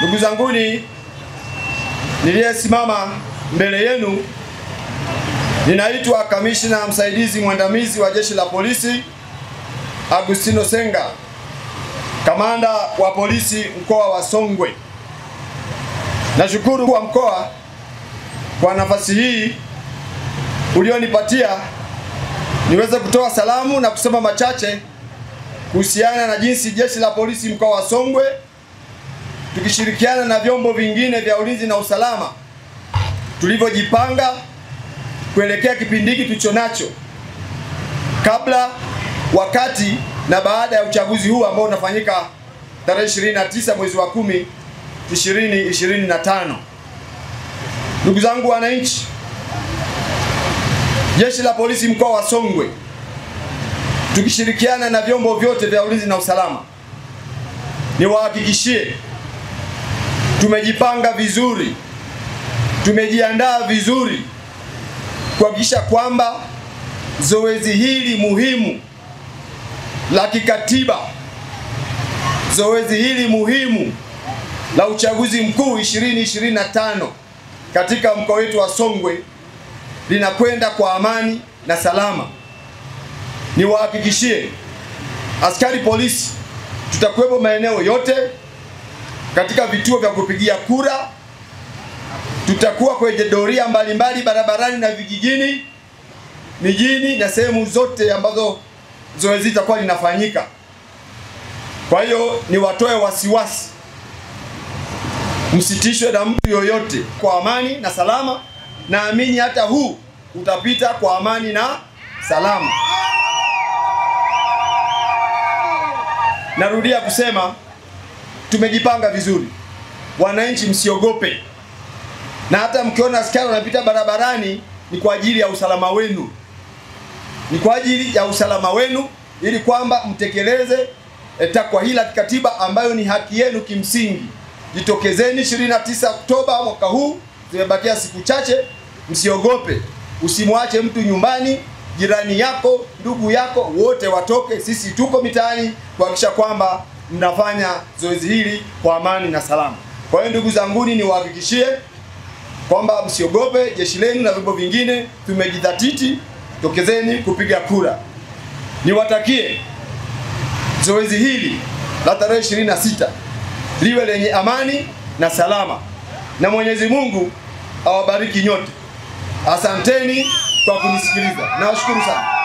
Ndugu zanguni, niliyesimama mbele yenu ninaitwa Kamishna Msaidizi Mwandamizi wa Jeshi la Polisi Agustino Senga, Kamanda wa Polisi Mkoa wa Songwe. Nashukuru kwa mkoa kwa nafasi hii ulionipatia niweze kutoa salamu na kusema machache kuhusiana na jinsi Jeshi la Polisi Mkoa wa Songwe tukishirikiana na vyombo vingine vya ulinzi na usalama tulivyojipanga kuelekea kipindi hiki tulichonacho kabla, wakati na baada ya uchaguzi huu ambao unafanyika tarehe 29 mwezi wa 10 2025. Ndugu zangu wananchi, Jeshi la Polisi Mkoa wa Songwe tukishirikiana na vyombo vyote vya ulinzi na usalama, niwahakikishie tumejipanga vizuri, tumejiandaa vizuri kuhakikisha kwamba zoezi hili muhimu la kikatiba, zoezi hili muhimu la uchaguzi mkuu 2025 katika mkoa wetu wa Songwe linakwenda kwa amani na salama. Niwahakikishie askari polisi tutakuwepo maeneo yote katika vituo vya kupigia kura, tutakuwa kwenye doria mbalimbali barabarani na vijijini, mijini na sehemu zote ambazo zoezi litakuwa linafanyika. Kwa hiyo niwatoe wasiwasi, msitishwe na mtu yoyote, kwa amani na salama. Naamini hata huu utapita kwa amani na salama. Narudia kusema tumejipanga vizuri. Wananchi msiogope. Na hata mkiona askari wanapita barabarani ni kwa ajili ya usalama wenu. Ni kwa ajili ya usalama wenu ili kwamba mtekeleze takwa hili la kikatiba ambayo ni haki yenu kimsingi. Jitokezeni 29 Oktoba mwaka huu, zimebakia siku chache. Msiogope. Usimwache mtu nyumbani, jirani yako, ndugu yako, wote watoke. Sisi tuko mitaani kuhakikisha kwamba mnafanya zoezi hili kwa amani na salama. Kwa hiyo ndugu zanguni, niwahakikishie kwamba msiogope. Jeshi lenu na vyombo vingine tumejidhatiti, tokezeni kupiga kura. Niwatakie zoezi hili la tarehe 26 liwe lenye amani na salama, na Mwenyezi Mungu awabariki nyote. Asanteni kwa kunisikiliza. Nawashukuru sana.